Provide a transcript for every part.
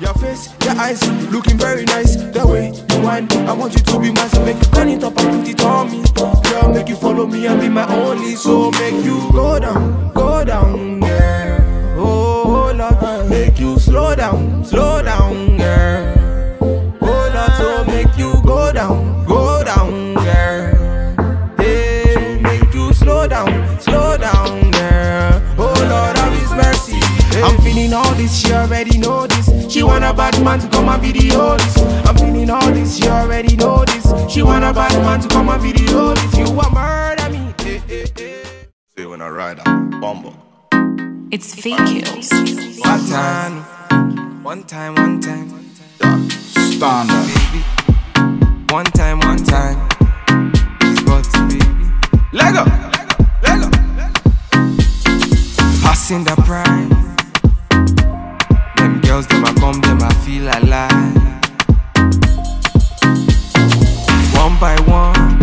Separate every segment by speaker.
Speaker 1: Your face, your eyes, looking very nice. The way you whine, I want you to be mine. So make you turn it up and put it on me. Girl, make you follow me and be my only. So make you go down, girl. Oh Lord, make you slow down, girl. Oh Lord, so make you go down, girl. Hey, make you slow down, girl. Oh Lord, have His mercy. Hey. I'm feeling all this, she already know this. She want a bad man to come and video this. I'm feeling all this, she already know this. She want a bad man to come and video this. You want murder me? See when I ride a bumble.
Speaker 2: It's fake kills.
Speaker 1: One time.
Speaker 3: Standard.
Speaker 1: Baby. One time. It's baby. Lego. Passing the prime. Them girls, them a come, them a feel alive. One by one,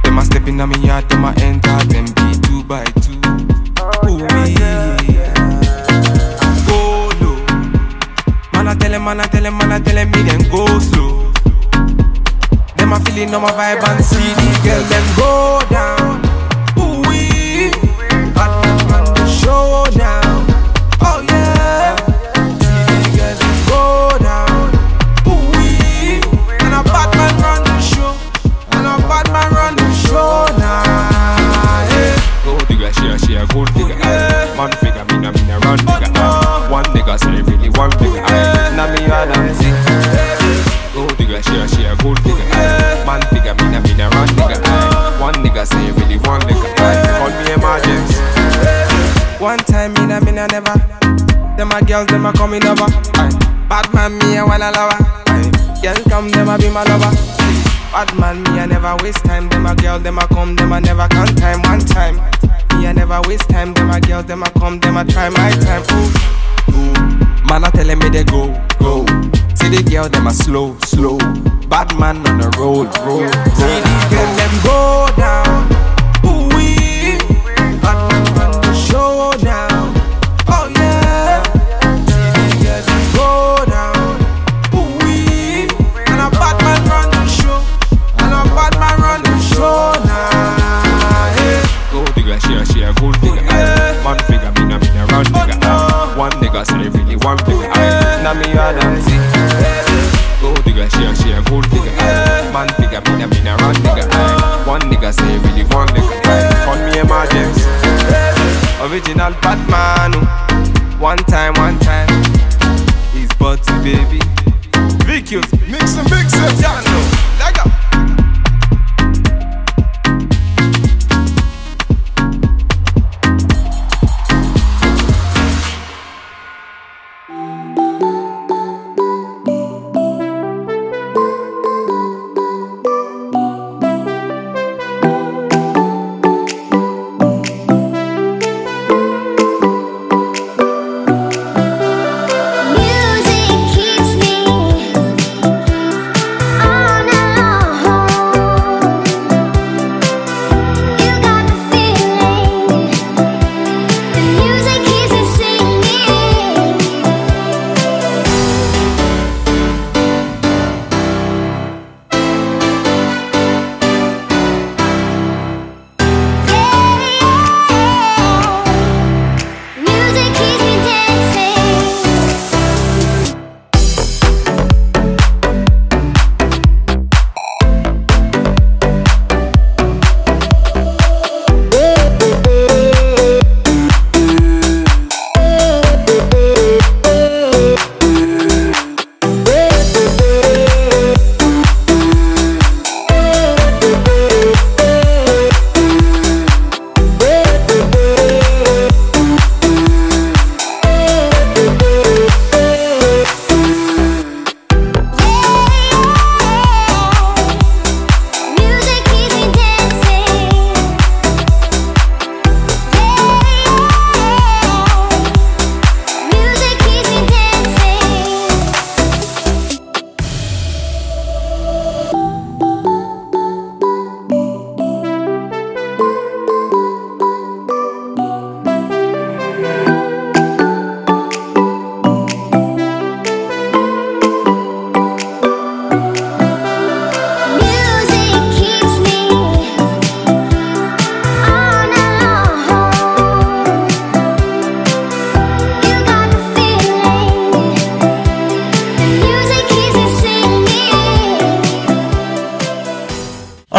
Speaker 1: them a step in on me yard, them a enter, them be 2 by 2. Ooh, yeah. Go low. Man a tell me then go slow. Them a feeling on my vibe and see the girl, them go down. Ooh, wee. Bad man run the show now. Oh yeah. See the girl, them go down. Ooh, wee. And a bad man run the show. Now. Yeah.
Speaker 4: Gold digger, she a gold digger. Man figure, me na run digger. One nigga say really one digger.
Speaker 1: Now me all I'm sick.
Speaker 4: Gold digger, she a gold digger. Man figure, me na run digger. One nigga say really one nigga. Call me emergency.
Speaker 1: One time me na never. Them a girls, them a coming over. Bad man me a wanna lover. Girl come, them a be my lover. Bad man me a never waste time. Them a girl, them a come, them a never count time. One time me a never waste time. Them a girls, them a come, them a try my time. Ooh. Man a telling me they go. See the girl, them a slow. Bad man on the road. See the girl, them go down. Ooh wee. Bad man on the show now. Oh yeah. See the girl, them go down. Ooh wee. And a bad man run the show. Yeah.
Speaker 4: Gold digger, she a gold digger. Man figure, me na run digger. One nigga say really one digger.
Speaker 1: Now me all I'm sick.
Speaker 4: Gold digger, she a gold digger. Man figure, me na run digger. One nigga say really one nigga. Call me emergency.
Speaker 1: Original Batman. One time. He's Butty baby. VQs.
Speaker 3: Mix it.
Speaker 1: Jano. Lego.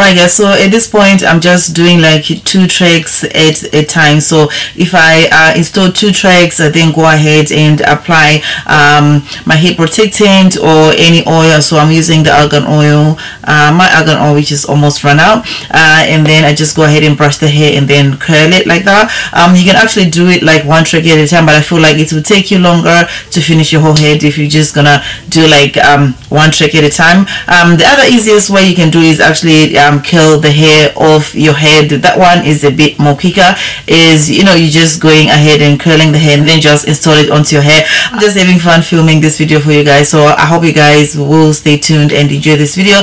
Speaker 5: Alright guys, so at this point I'm just doing like 2 tracks at a time. So if I install 2 tracks, I then go ahead and apply my hair protectant or any oil. So I'm using the argan oil, my argan oil, which is almost run out, and then I just go ahead and brush the hair and then curl it like that. You can actually do it like 1 track at a time, but I feel like it will take you longer to finish your whole head if you're just gonna do like 1 track at a time. The other easiest way you can do is actually curl the hair off your head. That one is a bit more quicker, is, you know, you're just going ahead and curling the hair and then just install it onto your hair. I'm just having fun filming this video for you guys, so I hope you guys will stay tuned and enjoy this video.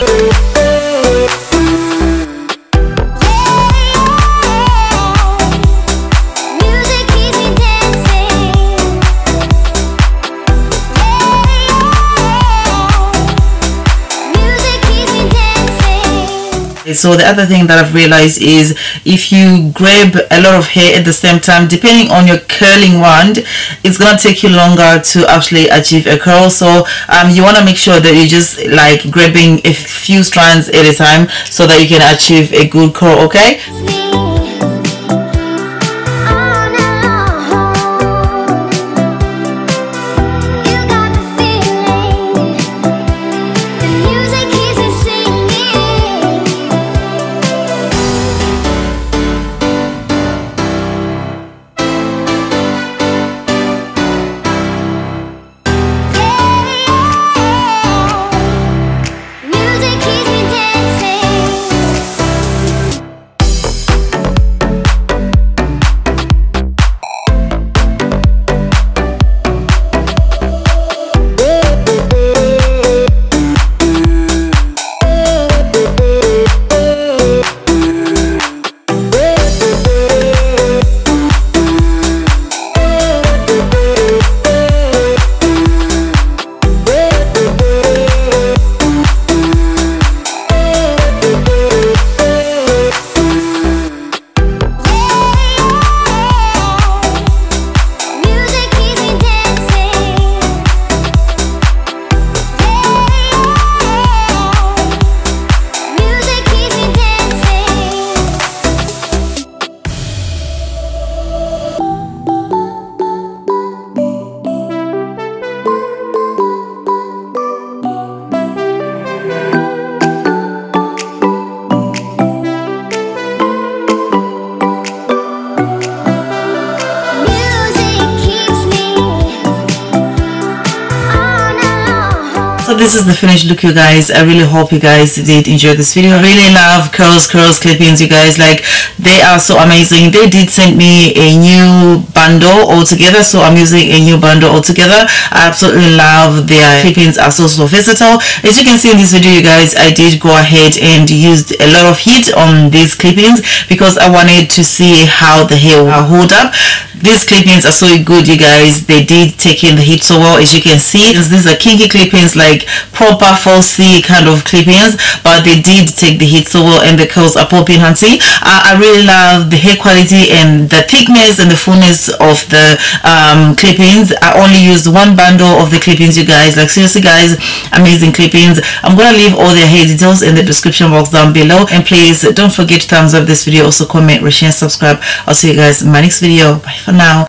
Speaker 5: So the other thing that I've realized is if you grab a lot of hair at the same time, depending on your curling wand, it's gonna take you longer to actually achieve a curl. So you want to make sure that you're just like grabbing a few strands at a time so that you can achieve a good curl, okay? So this is the finished look, you guys. I really hope you guys did enjoy this video. I really love curls clippings, you guys. Like, they are so amazing. They did send me a new bundle altogether, so I'm using a new bundle altogether. I absolutely love their clippings, are so versatile. As you can see in this video, you guys, I did go ahead and used a lot of heat on these clippings because I wanted to see how the hair will hold up. These clippings are so good, you guys. They did take in the heat so well. As you can see, these are kinky clippings, like proper falsy kind of clippings, but they did take the heat so well and the curls are popping, handsy. I really love the hair quality and the thickness and the fullness of the clippings. I only used 1 bundle of the clippings, you guys. Like, seriously guys, amazing clippings. I'm gonna leave all their hair details in the description box down below, and please don't forget to thumbs up this video, also comment, rate, share, and subscribe. I'll see you guys in my next video. Bye for now.